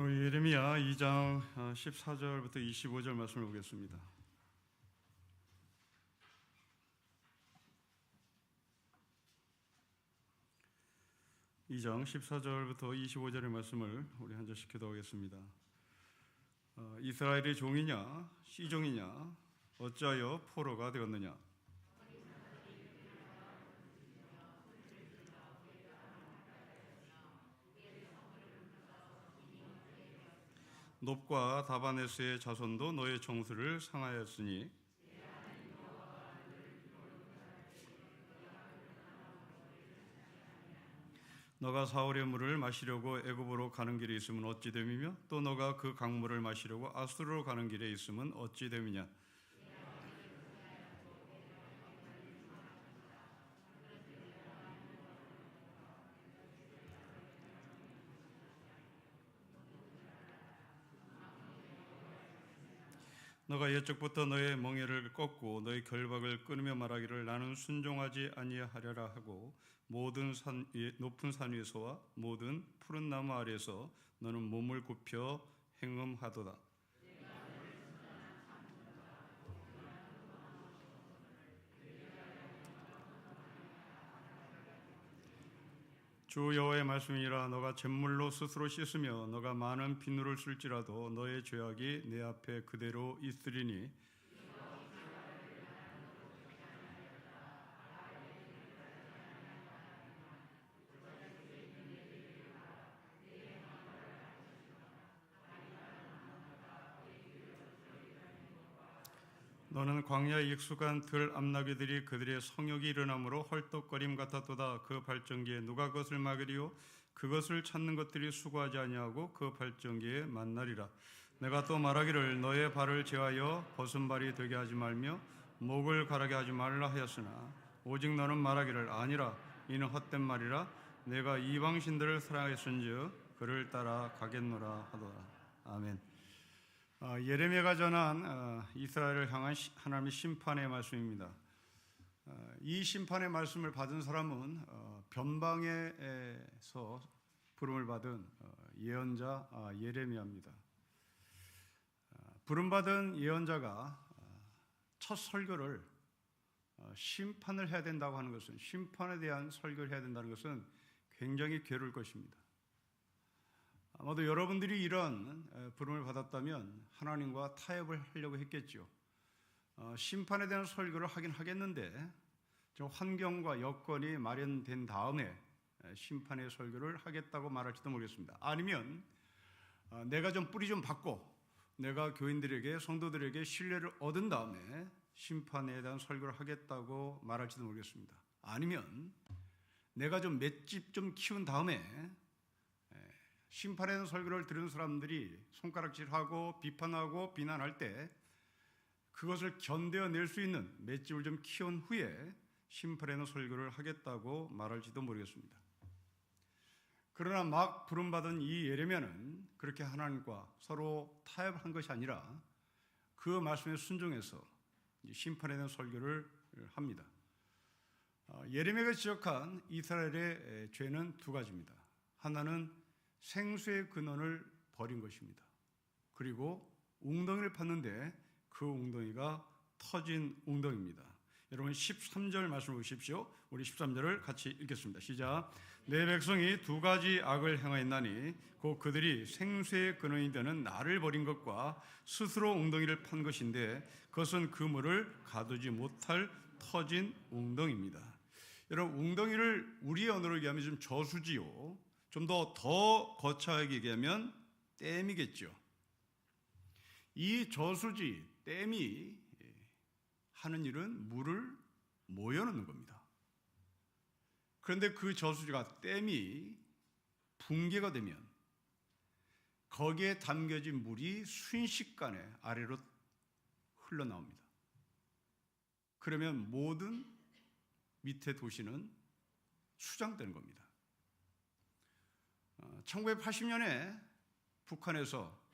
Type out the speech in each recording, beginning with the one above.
예레미야 2장 14절부터 25절 말씀을 보겠습니다. 이 장 14절부터 25절의 말씀을 우리 한 절씩 기도하겠습니다. 이스라엘의 종이냐 시종이냐 어찌하여 포로가 되었느냐. 놉과 다바네스의 자손도 너의 정수를 상하였으니 너가 사울의 물을 마시려고 애굽으로 가는 길에 있으면 어찌 됨이며 또 너가 그 강물을 마시려고 아수르로 가는 길에 있으면 어찌 됨이냐. 너가 옛적부터 너의 멍에를 꺾고 너의 결박을 끊으며 말하기를 나는 순종하지 아니하려라 하고 모든 높은 산 위에서와 모든 푸른 나무 아래에서 너는 몸을 굽혀 행음하도다. 주 여호와의 말씀이라. 너가 잿물로 스스로 씻으며 너가 많은 비누를 쓸지라도 너의 죄악이 내 앞에 그대로 있으리니 너는 광야에 익숙한 들 암나귀들이 그들의 성욕이 일어나므로 헐떡거림 같았도다. 그 발전기에 누가 그것을 막으리요? 그것을 찾는 것들이 수고하지 아니하고 그 발전기에 만나리라. 내가 또 말하기를 너의 발을 제하여 벗은 발이 되게 하지 말며 목을 가라게 하지 말라 하였으나 오직 너는 말하기를 아니라 이는 헛된 말이라. 내가 이방신들을 사랑했은즉 그를 따라 가겠노라 하더라. 아멘. 예레미야가 전한 이스라엘을 향한 하나님의 심판의 말씀입니다. 이 심판의 말씀을 받은 사람은 변방에서 부름을 받은 예언자 예레미야입니다. 부름받은 예언자가 첫 설교를 심판을 해야 된다고 하는 것은, 심판에 대한 설교를 해야 된다는 것은 굉장히 괴로울 것입니다. 아마도 여러분들이 이런 부름을 받았다면 하나님과 타협을 하려고 했겠죠. 심판에 대한 설교를 하긴 하겠는데 좀 환경과 여건이 마련된 다음에 심판의 설교를 하겠다고 말할지도 모르겠습니다. 아니면 내가 좀 뿌리 좀 받고 내가 교인들에게, 성도들에게 신뢰를 얻은 다음에 심판에 대한 설교를 하겠다고 말할지도 모르겠습니다. 아니면 내가 좀 맷집 좀 키운 다음에 심판에 대한 설교를 들은 사람들이 손가락질하고 비판하고 비난할 때 그것을 견뎌낼 수 있는 맷집을 좀 키운 후에 심판에 대한 설교를 하겠다고 말할지도 모르겠습니다. 그러나 막 부름받은 이 예레미야는 그렇게 하나님과 서로 타협한 것이 아니라 그 말씀에 순종해서 심판에 대한 설교를 합니다. 예레미야가 지적한 이스라엘의 죄는 두 가지입니다. 하나는 생수의 근원을 버린 것입니다. 그리고 웅덩이를 팠는데 그 웅덩이가 터진 웅덩이입니다. 여러분 13절 말씀을 보십시오. 우리 13절을 같이 읽겠습니다. 시작. 내 백성이 두 가지 악을 행하였나니 곧 그들이 생수의 근원이 되는 나를 버린 것과 스스로 웅덩이를 판 것인데 그것은 그 물을 가두지 못할 터진 웅덩이입니다. 여러분 웅덩이를 우리의 언어로 얘기하면 좀 저수지요. 좀 더 거창하게 얘기하면 댐이겠죠. 이 저수지, 댐이 하는 일은 물을 모여놓는 겁니다. 그런데 그 저수지가, 댐이 붕괴가 되면 거기에 담겨진 물이 순식간에 아래로 흘러나옵니다. 그러면 모든 밑에 도시는 수장되는 겁니다. 1980년에 북한에서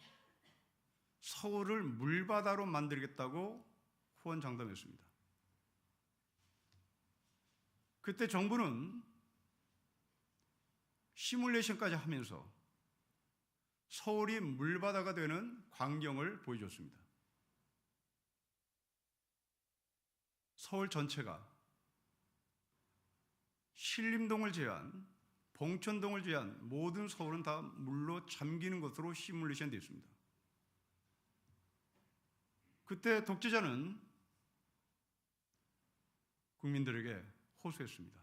서울을 물바다로 만들겠다고 후원장담했습니다. 그때 정부는 시뮬레이션까지 하면서 서울이 물바다가 되는 광경을 보여줬습니다. 서울 전체가 신림동을 제외한 봉천동을 제외한 모든 서울은 다 물로 잠기는 것으로 시뮬레이션 되어 있습니다. 그때 독재자는 국민들에게 호소했습니다.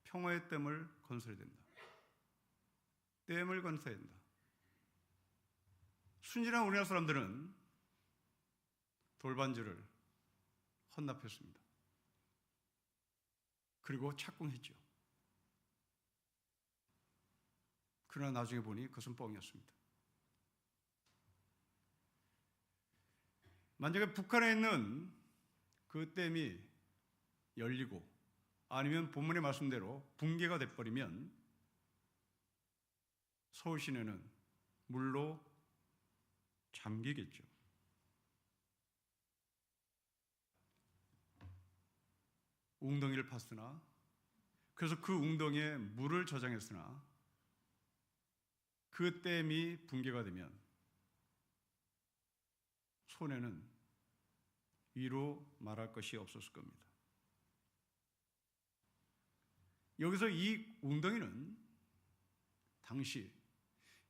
평화의 댐을 건설해야 된다. 댐을 건설해야 된다. 순진한 우리나라 사람들은 돌반지를 헌납했습니다. 그리고 착공했죠. 그러나 나중에 보니 그것은 뻥이었습니다. 만약에 북한에 있는 그 댐이 열리고 아니면 본문의 말씀대로 붕괴가 돼버리면 서울 시내는 물로 잠기겠죠. 웅덩이를 팠으나, 그래서 그 웅덩이에 물을 저장했으나 그 댐이 붕괴가 되면 손해는 이루 말할 것이 없었을 겁니다. 여기서 이 웅덩이는 당시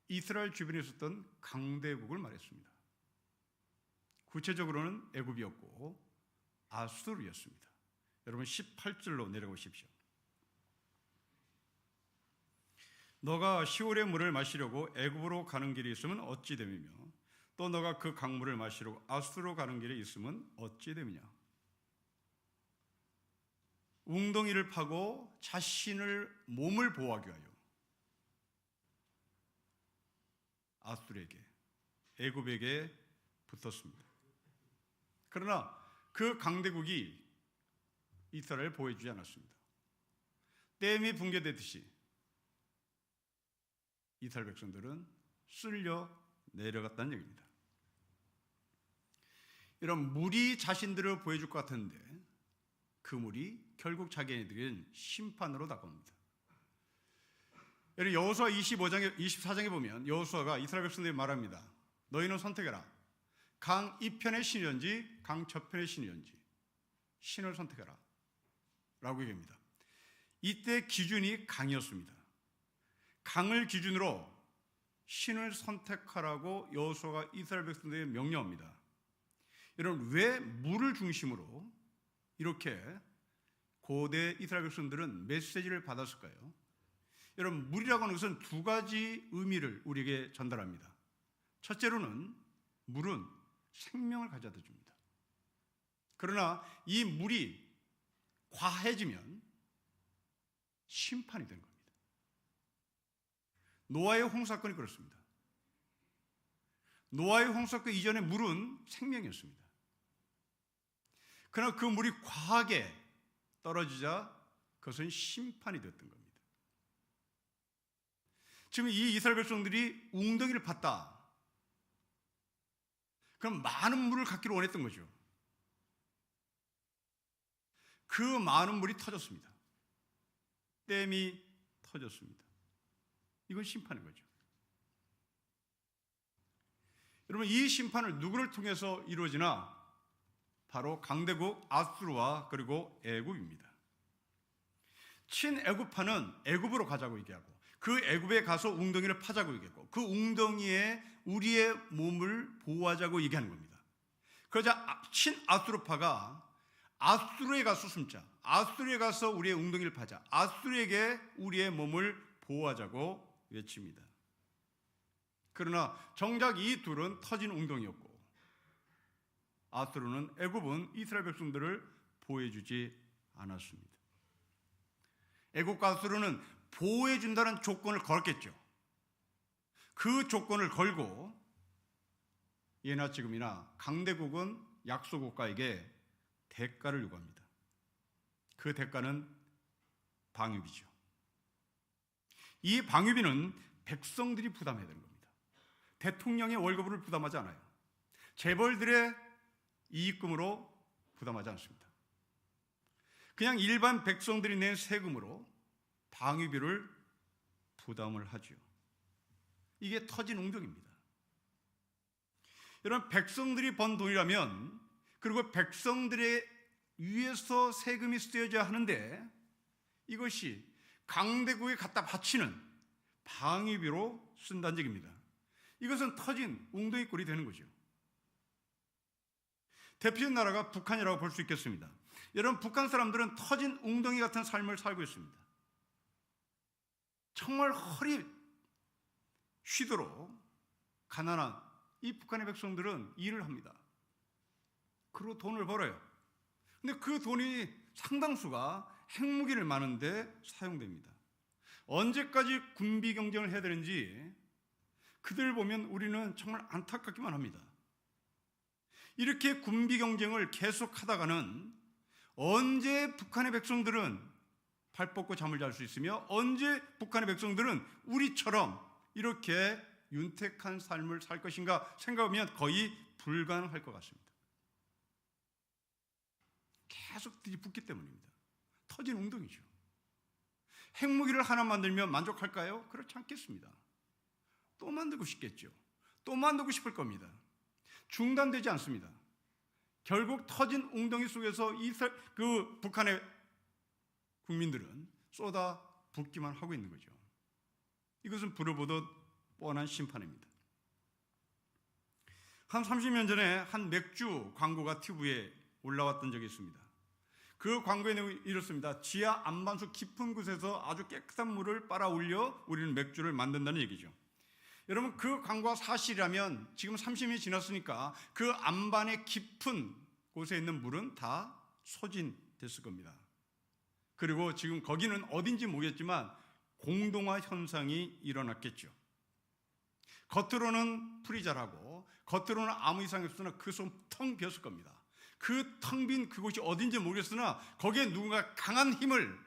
이스라엘 주변에 있었던 강대국을 말했습니다. 구체적으로는 애굽이었고 아수르였습니다. 여러분 18절로 내려오십시오. 너가 시올의 물을 마시려고 애굽으로 가는 길이 있으면 어찌 됨이며 또 너가 그 강물을 마시려고 아수르로 가는 길에 있으면 어찌 됨이냐. 웅덩이를 파고 자신을 몸을 보호하기 위하여 아수르에게 애굽에게 붙었습니다. 그러나 그 강대국이 이스라엘을 보호해주지 않았습니다. 댐이 붕괴되듯이 이스라엘 백성들은 쓸려 내려갔다는 얘기입니다. 이런 물이 자신들을 보여줄 것 같은데 그 물이 결국 자기네들은 심판으로 다가옵니다. 여호수아 24장에 보면 여호수아가 이스라엘 백성들에게 말합니다. 너희는 선택해라. 강 이편의 신이든지 강 저편의 신이든지 신을 선택해라 라고 얘기합니다. 이때 기준이 강이었습니다. 강을 기준으로 신을 선택하라고 여호수아가 이스라엘 백성들에게 명령합니다. 여러분, 왜 물을 중심으로 이렇게 고대 이스라엘 백성들은 메시지를 받았을까요? 여러분, 물이라고 하는 것은 두 가지 의미를 우리에게 전달합니다. 첫째로는 물은 생명을 가져다 줍니다. 그러나 이 물이 과해지면 심판이 되는 겁니다. 노아의 홍수사건이 그렇습니다. 노아의 홍수사건 이전에 물은 생명이었습니다. 그러나 그 물이 과하게 떨어지자 그것은 심판이 되었던 겁니다. 지금 이 이스라엘 백성들이 웅덩이를 팠다. 그럼 많은 물을 갖기를 원했던 거죠. 그 많은 물이 터졌습니다. 댐이 터졌습니다. 이건 심판인 거죠. 여러분, 이 심판을 누구를 통해서 이루어지나? 바로 강대국 아수르와 그리고 애굽입니다. 친애굽파는 애굽으로 가자고 얘기하고 그 애굽에 가서 웅덩이를 파자고 얘기했고 그 웅덩이에 우리의 몸을 보호하자고 얘기하는 겁니다. 그러자 친아수르파가 아수르에 가서 숨자, 아수르에 가서 우리의 웅덩이를 파자, 아수르에게 우리의 몸을 보호하자고 외칩니다. 그러나 정작 이 둘은 터진 웅덩이였고 아수르는 애굽은 이스라엘 백성들을 보호해주지 않았습니다. 애굽과 아수르는 보호해준다는 조건을 걸었겠죠. 그 조건을 걸고 예나 지금이나 강대국은 약소국가에게 대가를 요구합니다. 그 대가는 방위비죠. 이 방위비는 백성들이 부담해야 되는 겁니다. 대통령의 월급을 부담하지 않아요. 재벌들의 이익금으로 부담하지 않습니다. 그냥 일반 백성들이 낸 세금으로 방위비를 부담을 하죠. 이게 터진 웅덩이입니다. 여러분, 백성들이 번 돈이라면, 그리고 백성들의 위에서 세금이 쓰여져야 하는데 이것이 강대국에 갖다 바치는 방위비로 쓴다는 얘기입니다. 이것은 터진 웅덩이 꼴이 되는 거죠. 대표적인 나라가 북한이라고 볼 수 있겠습니다. 여러분, 북한 사람들은 터진 웅덩이 같은 삶을 살고 있습니다. 정말 허리 쉬도록 가난한 이 북한의 백성들은 일을 합니다. 그리고 돈을 벌어요. 근데 그 돈이 상당수가 핵무기를 마는데 사용됩니다. 언제까지 군비 경쟁을 해야 되는지 그들 보면 우리는 정말 안타깝기만 합니다. 이렇게 군비 경쟁을 계속하다가는 언제 북한의 백성들은 발 뻗고 잠을 잘 수 있으며 언제 북한의 백성들은 우리처럼 이렇게 윤택한 삶을 살 것인가 생각하면 거의 불가능할 것 같습니다. 계속 뒤집기 때문입니다. 터진 웅덩이죠. 핵무기를 하나 만들면 만족할까요? 그렇지 않겠습니다. 또 만들고 싶겠죠. 또 만들고 싶을 겁니다. 중단되지 않습니다. 결국 터진 웅덩이 속에서 북한의 국민들은 쏟아 붓기만 하고 있는 거죠. 이것은 불을 보듯 뻔한 심판입니다. 한 30년 전에 한 맥주 광고가 TV에 올라왔던 적이 있습니다. 그 광고의 내용이 이렇습니다. 지하 안반수 깊은 곳에서 아주 깨끗한 물을 빨아 올려 우리는 맥주를 만든다는 얘기죠. 여러분, 그 광고가 사실이라면 지금 30년이 지났으니까 그 안반의 깊은 곳에 있는 물은 다 소진됐을 겁니다. 그리고 지금 거기는 어딘지 모르겠지만 공동화 현상이 일어났겠죠. 겉으로는 풀이 자라고 겉으로는 아무 이상이 없으나 그 속은 텅 비었을 겁니다. 그 텅 빈 그곳이 어딘지 모르겠으나 거기에 누군가 강한 힘을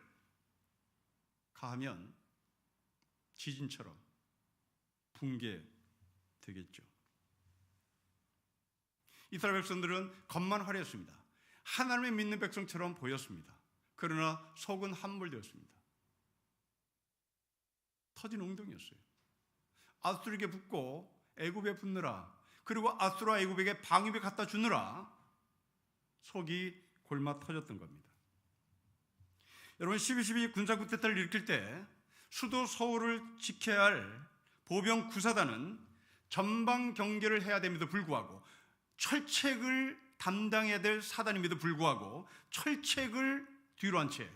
가하면 지진처럼 붕괴되겠죠. 이스라엘 백성들은 겉만 화려했습니다. 하나님을 믿는 백성처럼 보였습니다. 그러나 속은 함몰되었습니다. 터진 웅덩이였어요. 아수르에게 붙고 애굽에 붙느라, 그리고 아수르와 애굽에게 방위비 갖다 주느라 속이 골마 터졌던 겁니다. 여러분, 12.12 군사쿠데타를 일으킬 때 수도 서울을 지켜야 할 보병 구사단은 전방 경계를 해야 됨에도 불구하고 철책을 담당해야 될 사단임에도 불구하고 철책을 뒤로 한 채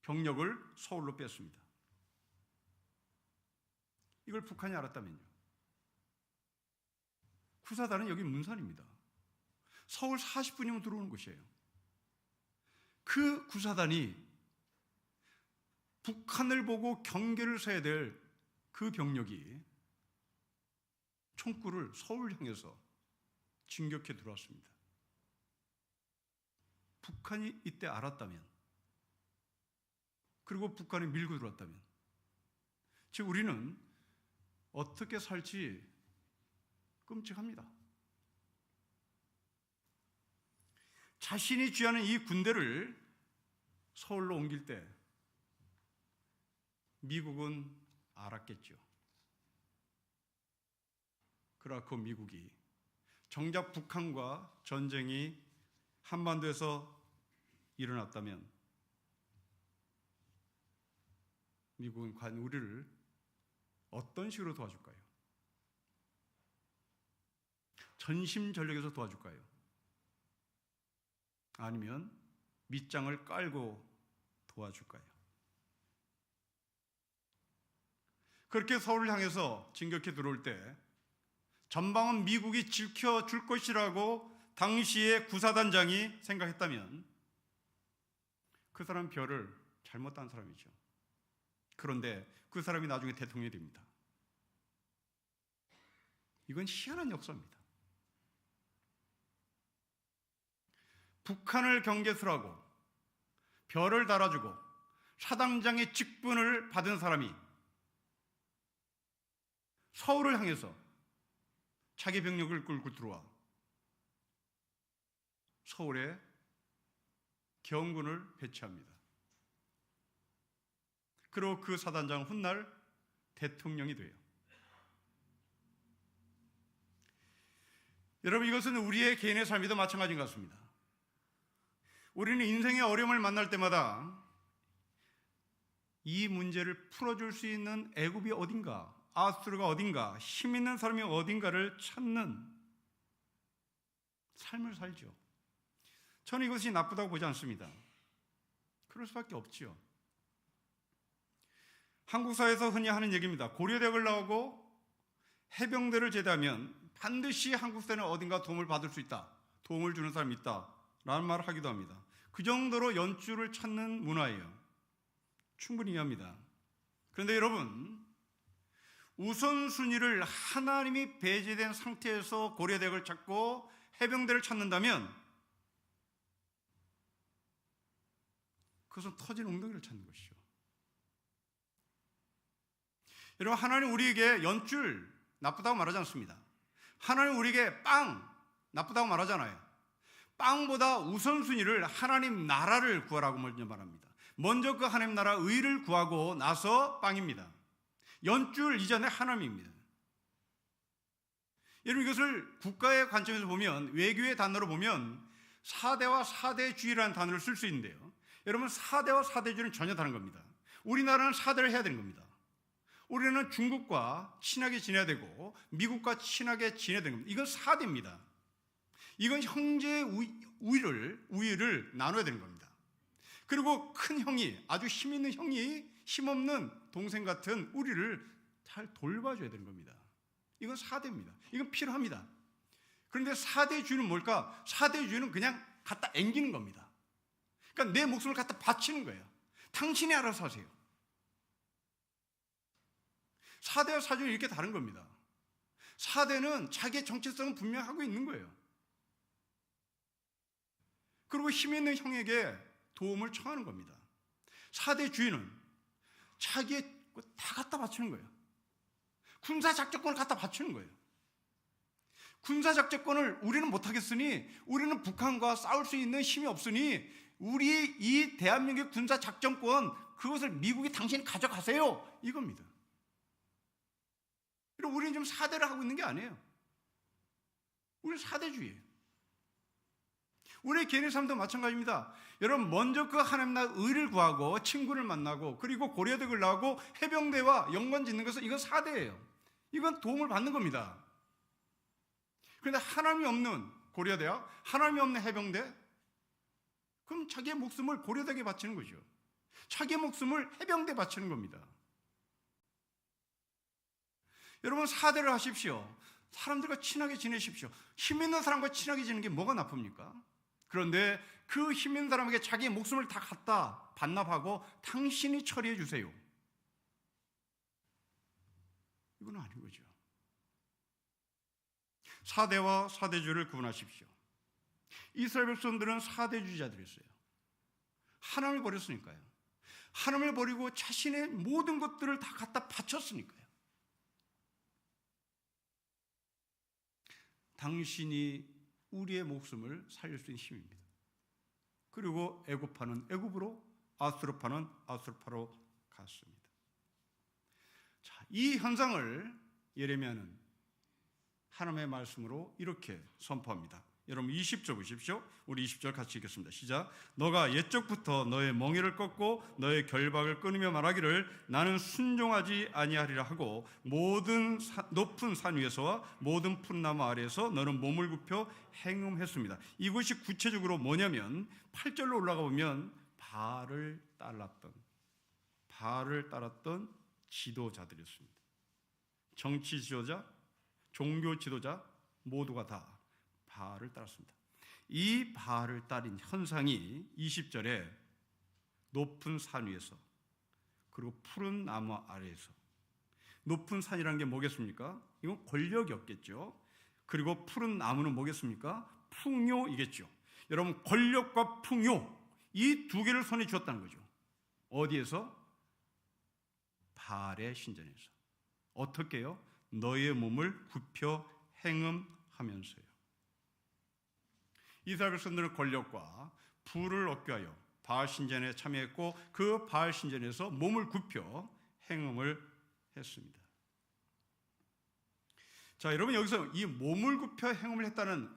병력을 서울로 뺐습니다. 이걸 북한이 알았다면요. 구사단은 여기 문산입니다. 서울 40분이면 들어오는 곳이에요. 그 구사단이 북한을 보고 경계를 서야 될 그 병력이 총구를 서울 향해서 진격해 들어왔습니다. 북한이 이때 알았다면, 그리고 북한이 밀고 들어왔다면, 즉 우리는 어떻게 살지 끔찍합니다. 자신이 쥐하는 이 군대를 서울로 옮길 때 미국은 알았겠죠. 그러나 그 미국이 정작 북한과 전쟁이 한반도에서 일어났다면 미국은 과연 우리를 어떤 식으로 도와줄까요? 전심전력에서 도와줄까요? 아니면 밑장을 깔고 도와줄까요? 그렇게 서울을 향해서 진격해 들어올 때 전방은 미국이 지켜줄 것이라고 당시의 구사단장이 생각했다면 그 사람 별을 잘못 딴 사람이죠. 그런데 그 사람이 나중에 대통령이 됩니다. 이건 희한한 역사입니다. 북한을 경계수라고 별을 달아주고 사단장의 직분을 받은 사람이 서울을 향해서 자기 병력을 끌고 들어와 서울에 경군을 배치합니다. 그리고 그 사단장은 훗날 대통령이 돼요. 여러분, 이것은 우리의 개인의 삶에도 마찬가지인 것 같습니다. 우리는 인생의 어려움을 만날 때마다 이 문제를 풀어줄 수 있는 애굽이 어딘가, 아수르가 어딘가, 힘 있는 사람이 어딘가를 찾는 삶을 살죠. 저는 이것이 나쁘다고 보지 않습니다. 그럴 수밖에 없지요. 한국 사회에서 흔히 하는 얘기입니다. 고려대학을 나오고 해병대를 제대하면 반드시 한국 사회는 어딘가 도움을 받을 수 있다, 도움을 주는 사람이 있다 라는 말을 하기도 합니다. 그 정도로 연줄을 찾는 문화예요. 충분히 이해합니다. 그런데 여러분, 우선순위를 하나님이 배제된 상태에서 고려대학을 찾고 해병대를 찾는다면 그것은 터진 웅덩이를 찾는 것이죠. 여러분, 하나님 우리에게 연줄 나쁘다고 말하지 않습니다. 하나님 우리에게 빵 나쁘다고 말하잖아요. 빵보다 우선순위를 하나님 나라를 구하라고 먼저 말합니다. 먼저 그 하나님 나라 의를 구하고 나서 빵입니다. 연줄 이전에 하나님입니다. 여러분, 이것을 국가의 관점에서 보면, 외교의 단어로 보면 사대와 사대주의라는 단어를 쓸 수 있는데요, 여러분, 사대와 사대주의는 전혀 다른 겁니다. 우리나라는 사대를 해야 되는 겁니다. 우리는 중국과 친하게 지내야 되고 미국과 친하게 지내야 되는 겁니다. 이건 사대입니다. 이건 형제의 우위를 나눠야 되는 겁니다. 그리고 큰 형이, 아주 힘 있는 형이 힘없는 동생 같은 우리를 잘 돌봐줘야 되는 겁니다. 이건 사대입니다. 이건 필요합니다. 그런데 사대주의는 뭘까? 사대주의는 그냥 갖다 앵기는 겁니다. 그러니까 내 목숨을 갖다 바치는 거예요. 당신이 알아서 하세요. 사대와 사주는 이렇게 다른 겁니다. 사대는 자기의 정체성은 분명하고 있는 거예요. 그리고 힘 있는 형에게 도움을 청하는 겁니다. 사대주의는 자기의 다 갖다 바치는 거예요. 군사작전권을 갖다 바치는 거예요. 군사작전권을 우리는 못하겠으니, 우리는 북한과 싸울 수 있는 힘이 없으니 우리 이 대한민국의 군사작전권, 그것을 미국이 당신이 가져가세요, 이겁니다. 그리고 우리는 좀 사대를 하고 있는 게 아니에요. 우리는 사대주의예요. 우리의 개인의 삶도 마찬가지입니다. 여러분, 먼저 그 하나님 나라 의를 구하고 친구를 만나고 그리고 고려대학을 나오고 해병대와 연관 짓는 것은 이건 사대예요. 이건 도움을 받는 겁니다. 그런데 하나님이 없는 고려대학, 하나님이 없는 해병대, 그럼 자기의 목숨을 고려대학에 바치는 거죠. 자기의 목숨을 해병대에 바치는 겁니다. 여러분, 사대를 하십시오. 사람들과 친하게 지내십시오. 힘 있는 사람과 친하게 지내는 게 뭐가 나쁩니까? 그런데 그 힘 있는 사람에게 자기의 목숨을 다 갖다 반납하고 당신이 처리해 주세요, 이건 아닌 거죠. 사대와 사대주의를 구분하십시오. 이스라엘 백성들은 사대주의자들이었어요. 하나님을 버렸으니까요. 하나님을 버리고 자신의 모든 것들을 다 갖다 바쳤으니까요. 당신이 우리의 목숨을 살릴 수 있는 힘입니다. 그리고 애굽파는 애굽으로, 아수르파는 아수르파로 갔습니다. 자, 이 현상을 예레미야는 하나님의 말씀으로 이렇게 선포합니다. 여러분 20절 보십시오. 우리 20절 같이 읽겠습니다. 시작. 너가 옛적부터 너의 멍에를 꺾고 너의 결박을 끊으며 말하기를 나는 순종하지 아니하리라 하고 모든 높은 산 위에서와 모든 푸른 나무 아래에서 너는 몸을 굽혀 행음했습니다. 이것이 구체적으로 뭐냐면 8절로 올라가 보면 바알을 따랐던 지도자들이었습니다. 정치 지도자, 종교 지도자 모두가 다 바알을 따랐습니다. 이 바알을 따른 현상이 20절에 높은 산 위에서 그리고 푸른 나무 아래에서, 높은 산이라는 게 뭐겠습니까? 이건 권력이었겠죠. 그리고 푸른 나무는 뭐겠습니까? 풍요이겠죠. 여러분, 권력과 풍요, 이 두 개를 손에 쥐었다는 거죠. 어디에서? 바알의 신전에서. 어떻게요? 너의 몸을 굽혀 행음하면서요. 이스라엘 백성들은 권력과 부를 얻기 위하여 바알 신전에 참여했고 그 바알 신전에서 몸을 굽혀 행음을 했습니다. 자, 여러분 여기서 이 몸을 굽혀 행음을 했다는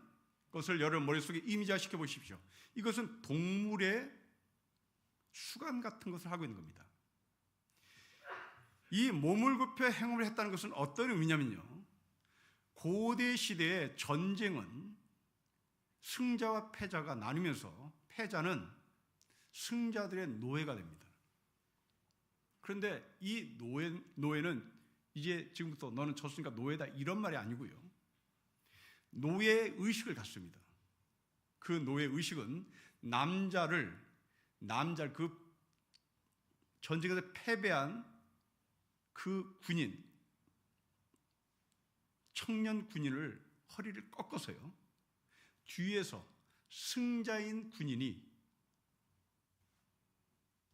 것을 여러분 머릿속에 이미지화시켜 보십시오. 이것은 동물의 수간 같은 것을 하고 있는 겁니다. 이 몸을 굽혀 행음을 했다는 것은 어떤 의미냐면요, 고대 시대의 전쟁은 승자와 패자가 나누면서 패자는 승자들의 노예가 됩니다. 그런데 이 노예는 이제 지금부터 너는 졌으니까 노예다 이런 말이 아니고요, 노예 의식을 갖습니다. 그 노예 의식은 남자를 그 전쟁에서 패배한 그 군인, 청년 군인을 허리를 꺾어서요, 뒤에서 승자인 군인이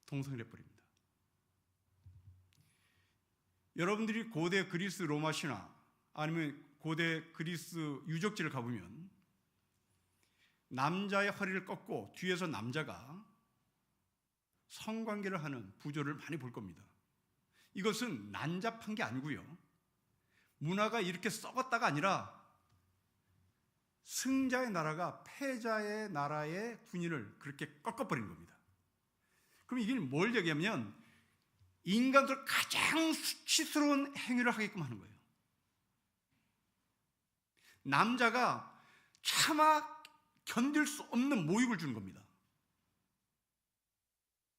동성을 해버립니다. 여러분들이 고대 그리스 로마 신화 아니면 고대 그리스 유적지를 가보면 남자의 허리를 꺾고 뒤에서 남자가 성관계를 하는 부조를 많이 볼 겁니다. 이것은 난잡한 게 아니고요, 문화가 이렇게 썩었다가 아니라 승자의 나라가 패자의 나라의 군인을 그렇게 꺾어버린 겁니다. 그럼 이게 뭘 얘기하면 인간들 가장 수치스러운 행위를 하게끔 하는 거예요. 남자가 차마 견딜 수 없는 모욕을 주는 겁니다.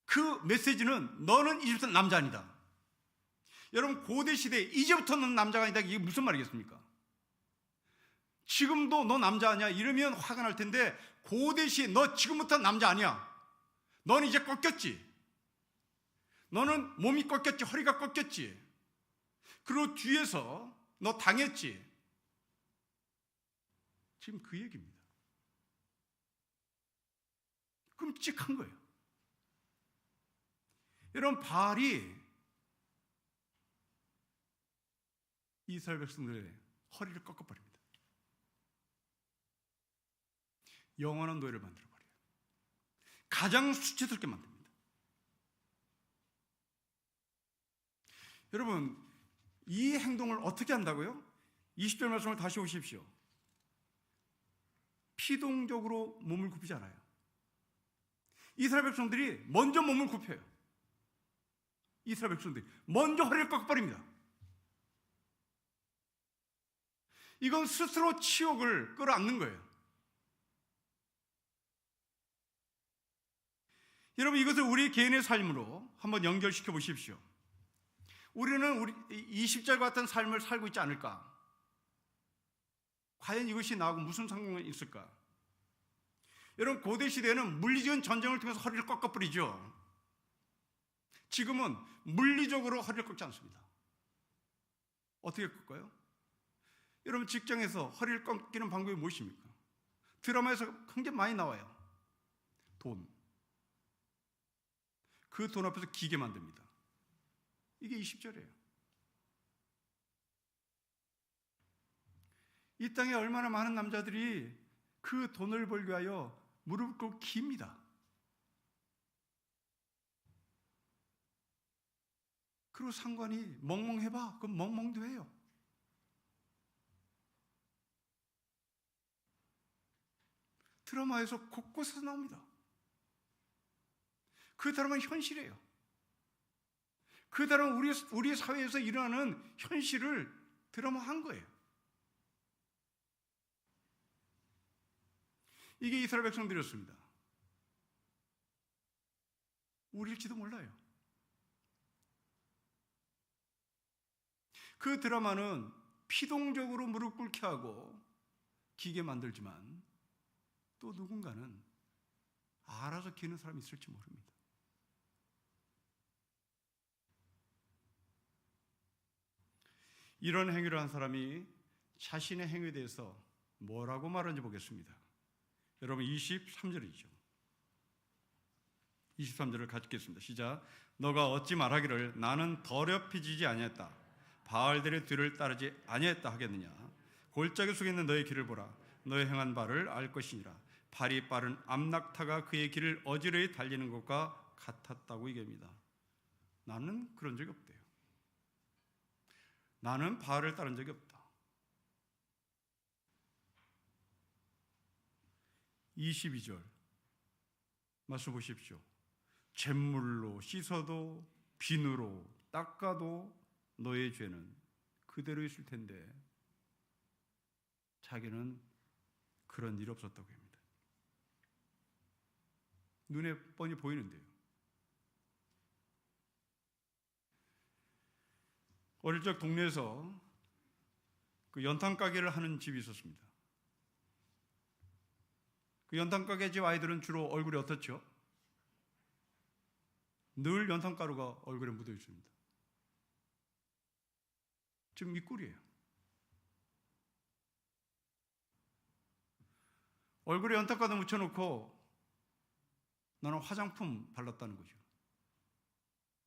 그 메시지는 너는 이제부터 남자 아니다. 여러분 고대 시대에 이제부터는 남자가 아니다, 이게 무슨 말이겠습니까? 지금도 너 남자 아니야 이러면 화가 날 텐데, 고대 시에 너 지금부터 남자 아니야, 너는 이제 꺾였지, 너는 몸이 꺾였지, 허리가 꺾였지, 그리고 뒤에서 너 당했지. 지금 그 얘기입니다. 끔찍한 거예요. 여러분 바알이 이스라엘 백성들의 허리를 꺾어버립니다. 영원한 노예를 만들어버려요. 가장 수치스럽게 만듭니다. 여러분 이 행동을 어떻게 한다고요? 20절 말씀을 다시 보십시오. 피동적으로 몸을 굽히지 않아요. 이스라엘 백성들이 먼저 몸을 굽혀요. 이스라엘 백성들이 먼저 허리를 꺾어버립니다. 이건 스스로 치욕을 끌어안는 거예요. 여러분 이것을 우리 개인의 삶으로 한번 연결시켜 보십시오. 우리는 우리 20절 같은 삶을 살고 있지 않을까? 과연 이것이 나하고 무슨 상관이 있을까? 여러분 고대 시대에는 물리적인 전쟁을 통해서 허리를 꺾어버리죠. 지금은 물리적으로 허리를 꺾지 않습니다. 어떻게 꺾어요? 여러분 직장에서 허리를 꺾이는 방법이 무엇입니까? 드라마에서 굉장히 많이 나와요. 돈. 그 돈 앞에서 기게 만듭니다. 이게 20절이에요. 이 땅에 얼마나 많은 남자들이 그 돈을 벌기 위하여 무릎 꿇고 깁니다. 그리고 상관이 멍멍해봐. 그럼 멍멍도 해요. 드라마에서 곳곳에서 나옵니다. 그 드라마는 현실이에요. 그 드라마는 우리 사회에서 일어나는 현실을 드라마한 거예요. 이게 이스라엘 백성들이었습니다. 우리일지도 몰라요. 그 드라마는 피동적으로 무릎 꿇게 하고 기게 만들지만 또 누군가는 알아서 기는 사람이 있을지 모릅니다. 이런 행위를 한 사람이 자신의 행위에 대해서 뭐라고 말하는지 보겠습니다. 여러분 23절이죠. 23절을 같이 읽겠습니다. 시작. 너가 어찌 말하기를 나는 더럽혀지지 아니했다, 바알들의 뒤를 따르지 아니했다 하겠느냐. 골짜기 속에 있는 너의 길을 보라. 너의 행한 바를 알 것이니라. 발이 빠른 암낙타가 그의 길을 어지러이 달리는 것과 같았다고 얘기합니다. 나는 그런 적이 없대요. 나는 바알을 따른 적이 없다. 22절 말씀 보십시오. 잿물로 씻어도 비누로 닦아도 너의 죄는 그대로 있을 텐데 자기는 그런 일 없었다고 합니다. 눈에 뻔히 보이는데요. 어릴 적 동네에서 그 연탄 가게를 하는 집이 있었습니다. 그 연탄 가게 집 아이들은 주로 얼굴이 어떻죠? 늘 연탄가루가 얼굴에 묻어 있습니다. 지금 이 꼴이에요. 얼굴에 연탄가루 묻혀놓고 나는 화장품 발랐다는 거죠.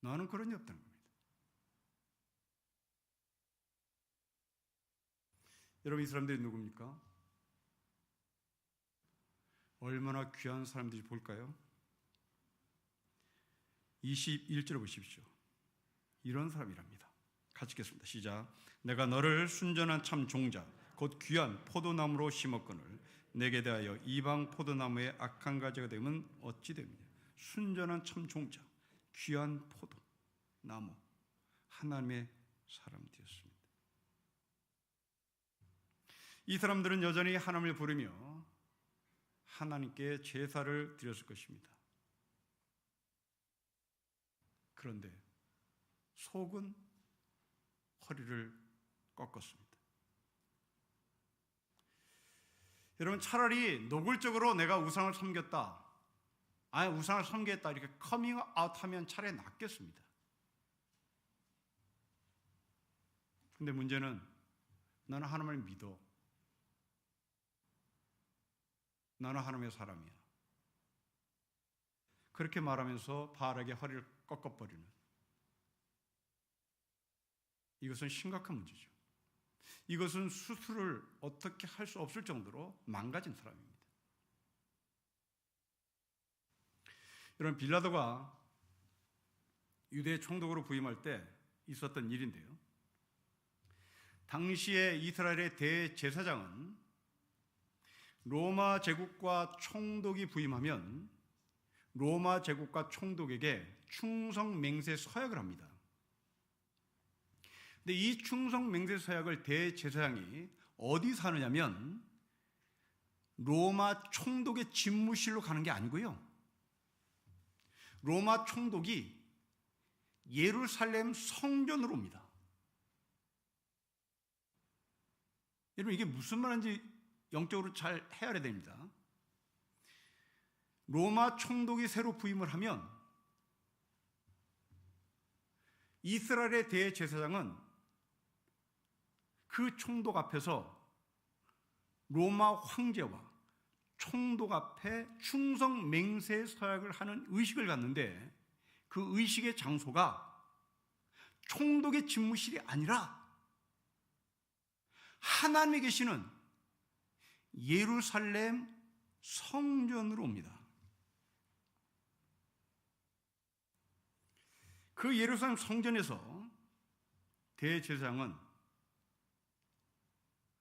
나는 그런 일 없다는 겁니다. 여러분, 이 사람들이 누굽니까? 얼마나 귀한 사람들인지 볼까요? 21절 보십시오. 이런 사람이랍니다. 같이 읽겠습니다. 시작. 내가 너를 순전한 참 종자 곧 귀한 포도나무로 심었거늘 내게 대하여 이방 포도나무의 악한 가지가 되면 어찌 됩니까? 순전한 참 종자, 귀한 포도나무, 하나님의 사람들이었습니다. 이 사람들은 여전히 하나님을 부르며 하나님께 제사를 드렸을 것입니다. 그런데 속은 허리를 꺾었습니다. 여러분, 차라리 노골적으로 내가 우상을 섬겼다, 우상을 섬겼다 이렇게 커밍아웃하면 차라리 낫겠습니다. 근데 문제는 나는 하나님을 믿어. 나는 하나님의 사람이야. 그렇게 말하면서 바알에게 허리를 꺾어버리는, 이것은 심각한 문제죠. 이것은 수술을 어떻게 할 수 없을 정도로 망가진 사람입니다. 여러분, 빌라도가 유대 총독으로 부임할 때 있었던 일인데요. 당시에 이스라엘의 대제사장은 로마 제국과 총독이 부임하면 로마 제국과 총독에게 충성 맹세 서약을 합니다. 근데 이 충성 맹세 서약을 대제사장이 어디서 하느냐면 로마 총독의 집무실로 가는 게 아니고요. 로마 총독이 예루살렘 성전으로 옵니다. 여러분, 이게 무슨 말인지 영적으로 잘 헤아려야 됩니다. 로마 총독이 새로 부임을 하면 이스라엘의 대제사장은 그 총독 앞에서 로마 황제와 총독 앞에 충성 맹세 서약을 하는 의식을 갖는데, 그 의식의 장소가 총독의 집무실이 아니라 하나님이 계시는 예루살렘 성전으로 옵니다. 그 예루살렘 성전에서 대제사장은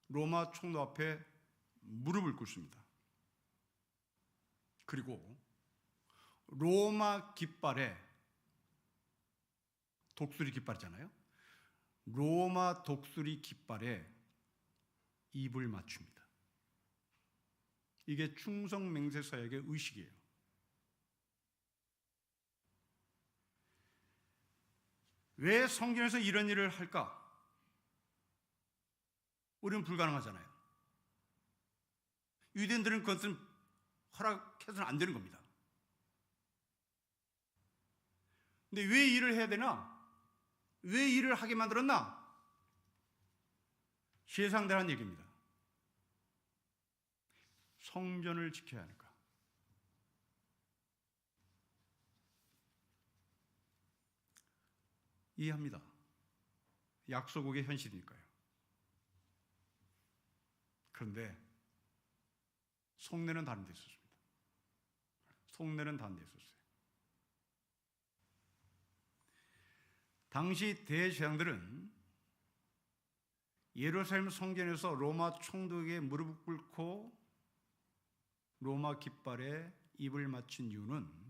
로마 총독 앞에 무릎을 꿇습니다. 그리고 로마 깃발에, 독수리 깃발이잖아요. 로마 독수리 깃발에 입을 맞춥니다. 이게 충성 맹세 서약의 의식이에요. 왜 성전에서 이런 일을 할까? 우리는 불가능하잖아요. 유대인들은 그것은 허락해서는 안 되는 겁니다. 근데 왜 일을 해야 되나? 왜 일을 하게 만들었나? 세상대란 얘기입니다. 성전을 지켜야 하니까. 이해합니다. 약소국의 현실이니까요. 그런데 속내는 다른 데 있었습니다. 속내는 다른 데 있었어요. 당시 대제사장들은 예루살렘 성전에서 로마 총독에게 무릎을 꿇고 로마 깃발에 입을 맞춘 이유는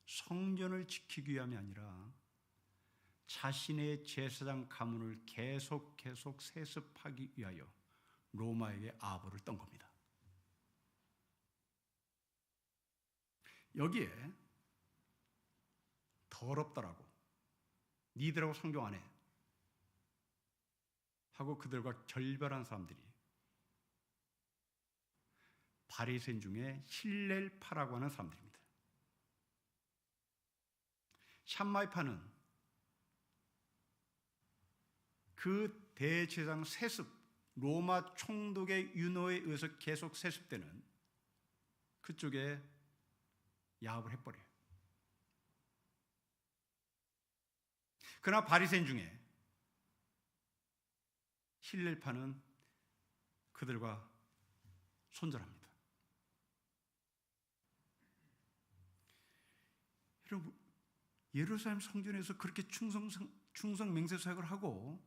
성전을 지키기 위함이 아니라 자신의 제사장 가문을 계속 세습하기 위하여 로마에게 아부를 떤 겁니다. 여기에 더럽다라고, 니들하고 상종 안 해 하고 그들과 결별한 사람들이 바리새인 중에 힐렐파라고 하는 사람들입니다. 샴마이파는 그 대제사장 세습, 로마 총독의 윤호에 의해서 계속 세습되는 그쪽에 야합을 해버려요. 그러나 바리새인 중에 힐렐파는 그들과 손절합니다. 여러분, 예루살렘 성전에서 그렇게 충성 맹세 사역을 하고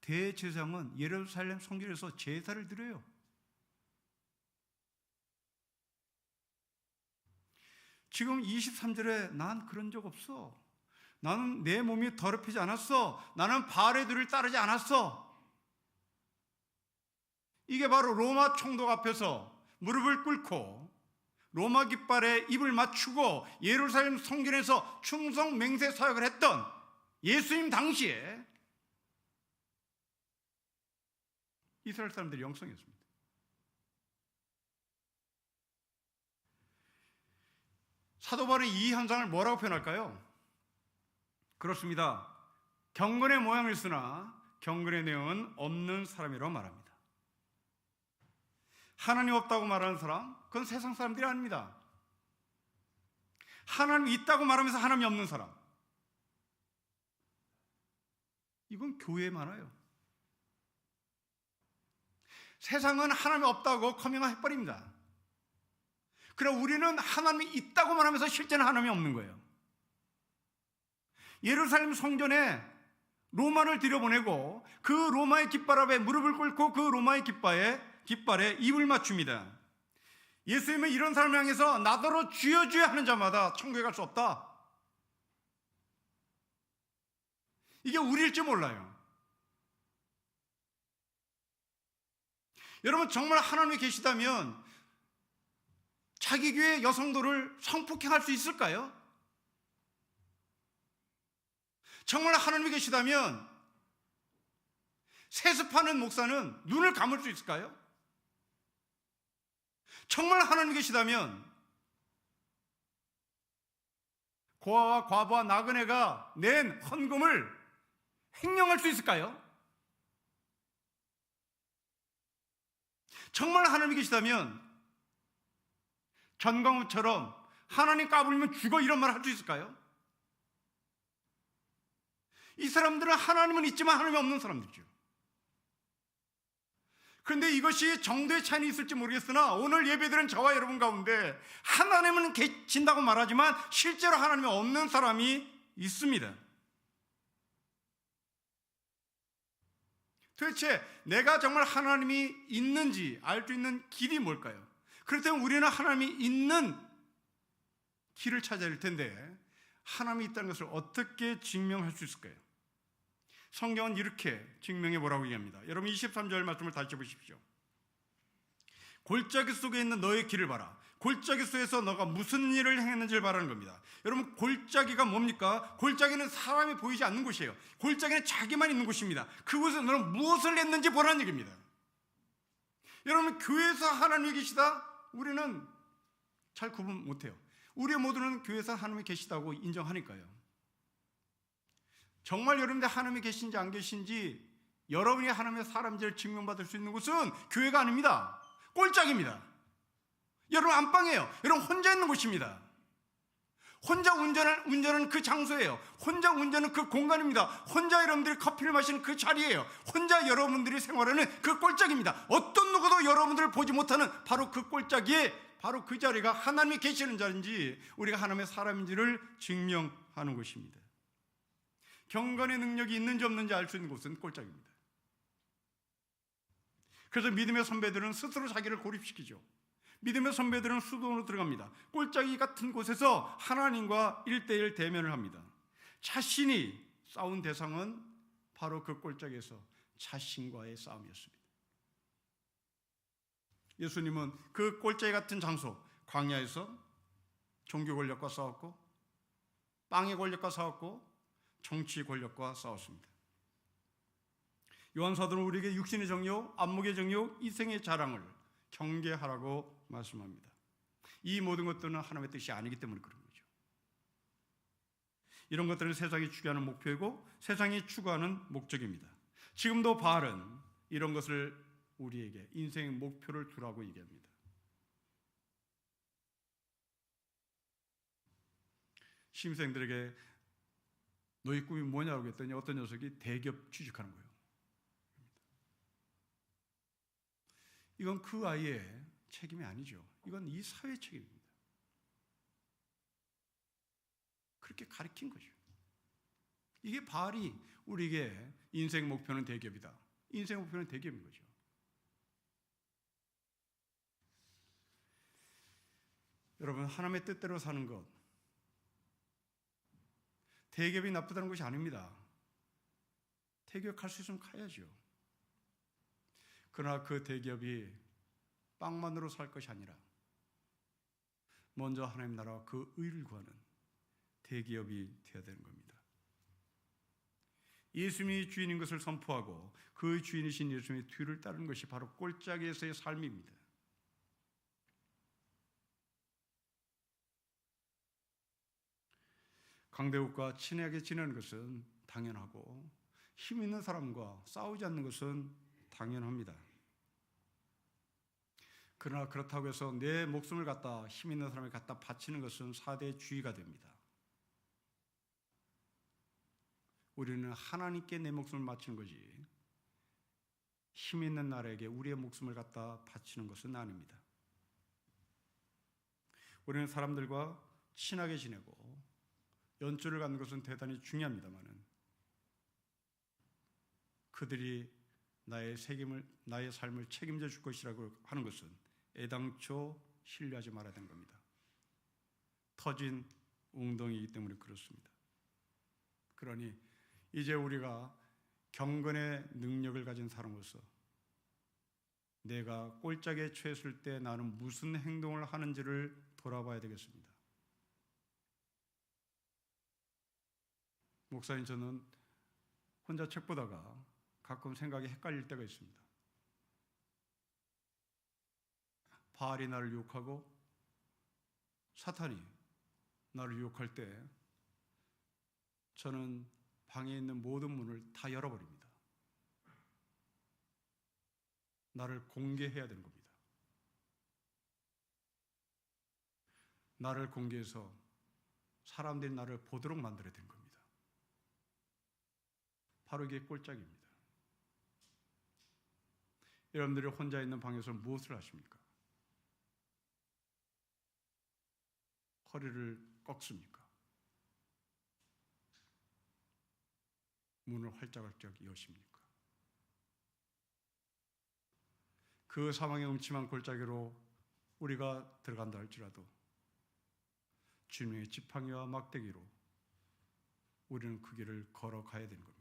대제사장은 예루살렘 성전에서 제사를 드려요. 지금 23절에 난 그런 적 없어. 나는 내 몸이 더럽히지 않았어. 나는 바알의 뒤를 따르지 않았어. 이게 바로 로마 총독 앞에서 무릎을 꿇고 로마 깃발에 입을 맞추고 예루살렘 성전에서 충성 맹세 사역을 했던 예수님 당시에 이스라엘 사람들이 영성했습니다. 사도 바울이 이 현상을 뭐라고 표현할까요? 그렇습니다. 경건의 모양을 쓰나 경건의 내용은 없는 사람이라고 말합니다. 하나님 없다고 말하는 사람, 그건 세상 사람들이 아닙니다. 하나님 있다고 말하면서 하나님이 없는 사람, 이건 교회에 많아요. 세상은 하나님이 없다고 커밍해버립니다. 그러나 우리는 하나님이 있다고 말하면서 실제는 하나님이 없는 거예요. 예루살렘 성전에 로마를 들여보내고 그 로마의 깃발 앞에 무릎을 꿇고 그 로마의 깃발에 입을 맞춥니다. 예수님은 이런 사람을 향해서 나더러 주여 주여 하는 자마다 천국에 갈 수 없다. 이게 우리일지 몰라요. 여러분, 정말 하나님이 계시다면 자기 교회 여성들을 성폭행할 수 있을까요? 정말 하나님이 계시다면 세습하는 목사는 눈을 감을 수 있을까요? 정말 하나님이 계시다면 고아와 과부와 나그네가 낸 헌금을 횡령할 수 있을까요? 정말 하나님이 계시다면 전광훈처럼 하나님 까불면 죽어 이런 말 할 수 있을까요? 이 사람들은 하나님은 있지만 하나님이 없는 사람들이죠. 그런데 이것이 정도의 차이는 있을지 모르겠으나 오늘 예배드린 저와 여러분 가운데 하나님은 계신다고 말하지만 실제로 하나님이 없는 사람이 있습니다. 도대체 내가 정말 하나님이 있는지 알 수 있는 길이 뭘까요? 그렇다면 우리는 하나님이 있는 길을 찾아야 할 텐데 하나님이 있다는 것을 어떻게 증명할 수 있을까요? 성경은 이렇게 증명해 보라고 얘기합니다. 여러분 23절 말씀을 다시 보십시오. 골짜기 속에 있는 너의 길을 봐라. 골짜기 속에서 너가 무슨 일을 행했는지를 바라는 겁니다. 여러분, 골짜기가 뭡니까? 골짜기는 사람이 보이지 않는 곳이에요. 골짜기는 자기만 있는 곳입니다. 그곳에서 너는 무엇을 했는지 보라는 얘기입니다. 여러분, 교회에서 하나님이 계시다? 우리는 잘 구분 못해요. 우리 모두는 교회에서 하나님이 계시다고 인정하니까요. 정말 여러분들 하나님이 계신지 안 계신지 여러분이 하나님의 사람들을 증명받을 수 있는 곳은 교회가 아닙니다. 골짜기입니다. 여러분 안방이에요. 여러분 혼자 있는 곳입니다. 혼자 운전하는 그 장소예요. 혼자 운전하는 그 공간입니다. 혼자 여러분들이 커피를 마시는 그 자리예요. 혼자 여러분들이 생활하는 그 골짜기입니다. 어떤 누구도 여러분들을 보지 못하는 바로 그 골짜기에 바로 그 자리가 하나님이 계시는 자리인지 우리가 하나님의 사람인지를 증명하는 곳입니다. 경건의 능력이 있는지 없는지 알 수 있는 곳은 골짜기입니다. 그래서 믿음의 선배들은 스스로 자기를 고립시키죠. 믿음의 선배들은 수도원으로 들어갑니다. 꼴짜기 같은 곳에서 하나님과 1대1 대면을 합니다. 자신이 싸운 대상은 바로 그 꼴짜기에서 자신과의 싸움이었습니다. 예수님은 그 꼴짜기 같은 장소, 광야에서 종교 권력과 싸웠고, 빵의 권력과 싸웠고, 정치 권력과 싸웠습니다. 요한 사도는 우리에게 육신의 정욕, 안목의 정욕, 이생의 자랑을 경계하라고 말씀합니다. 이 모든 것들은 하나님의 뜻이 아니기 때문에 그런 거죠. 이런 것들은 세상이 추구하는 목표이고 세상이 추구하는 목적입니다. 지금도 바알은 이런 것을 우리에게 인생의 목표를 두라고 얘기합니다. 신입생들에게 너희 꿈이 뭐냐고 했더니 어떤 녀석이 대기업 취직하는 거예요. 이건 그 아이의 책임이 아니죠. 이건 이 사회의 책임입니다. 그렇게 가르친 거죠. 이게 바알이 우리에게 인생 목표는 대기업이다. 인생 목표는 대기업인 거죠. 여러분, 하나님의 뜻대로 사는 것, 대기업이 나쁘다는 것이 아닙니다. 대기업 갈 수 있으면 가야죠. 그러나 그 대기업이 빵만으로 살 것이 아니라 먼저 하나님 나라와 그 의를 구하는 대기업이 되어야 되는 겁니다. 예수님이 주인인 것을 선포하고 그 주인이신 예수님의 뒤를 따르는 것이 바로 꼴짜기에서의 삶입니다. 강대국과 친하게 지내는 것은 당연하고 힘 있는 사람과 싸우지 않는 것은 당연합니다. 그러나 그렇다고 해서 내 목숨을 갖다 힘 있는 사람을 갖다 바치는 것은 사대주의가 됩니다. 우리는 하나님께 내 목숨을 바치는 거지 힘 있는 나라에게 우리의 목숨을 갖다 바치는 것은 아닙니다. 우리는 사람들과 친하게 지내고 연줄을 갖는 것은 대단히 중요합니다만은 그들이 나의 삶을 책임져 줄 것이라고 하는 것은 애당초 신뢰하지 말아야 되는 겁니다. 터진 웅덩이이기 때문에 그렇습니다. 그러니 이제 우리가 경건의 능력을 가진 사람으로서 내가 꼴짝에 처했을 때 나는 무슨 행동을 하는지를 돌아봐야 되겠습니다. 목사님, 저는 혼자 책 보다가 가끔 생각이 헷갈릴 때가 있습니다. 바알이 나를 유혹하고 사탄이 나를 유혹할 때 저는 방에 있는 모든 문을 다 열어버립니다. 나를 공개해야 되는 겁니다. 나를 공개해서 사람들이 나를 보도록 만들어야 되는 겁니다. 바로 이게 꼴짝입니다. 여러분들이 혼자 있는 방에서 무엇을 하십니까? 허리를 꺾습니까? 문을 활짝활짝 여십니까? 그 상황의 음침한 골짜기로 우리가 들어간다 할지라도 주님의 지팡이와 막대기로 우리는 그 길을 걸어가야 되는 겁니다.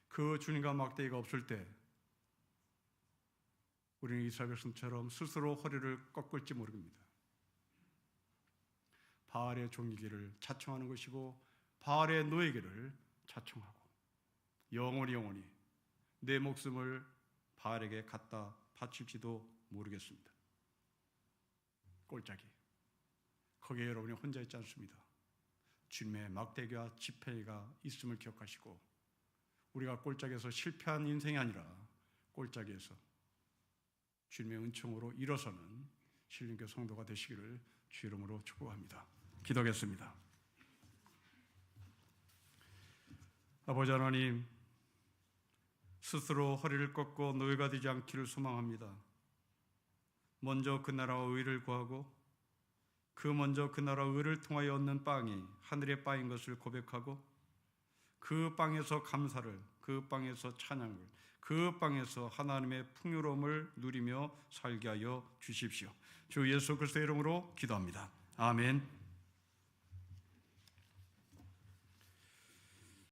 그 주님과 막대기가 없을 때 우리는 이스라엘 백성처럼 스스로 허리를 꺾을지 모릅니다. 바알의 종이기를 자청하는 것이고 바알의 노예기를 자청하고 영원히 내 목숨을 바알에게 갖다 바칠지도 모르겠습니다. 꼴짝이. 거기에 여러분이 혼자 있지 않습니다. 주님의 막대기와 지팡이가 있음을 기억하시고 우리가 꼴짝에서 실패한 인생이 아니라 꼴짝에서 주님의 은총으로 일어서는 신림교회 성도가 되시기를 주 이름으로 축복합니다. 기도하겠습니다. 아버지 하나님, 스스로 허리를 꺾고 노예가 되지 않기를 소망합니다. 먼저 그 나라와 의를 구하고 먼저 그 나라와 의를 통하여 얻는 빵이 하늘의 빵인 것을 고백하고 그 빵에서 감사를, 그 빵에서 찬양을, 그 빵에서 하나님의 풍요로움을 누리며 살게 하여 주십시오. 주 예수 그리스도의 이름으로 기도합니다. 아멘.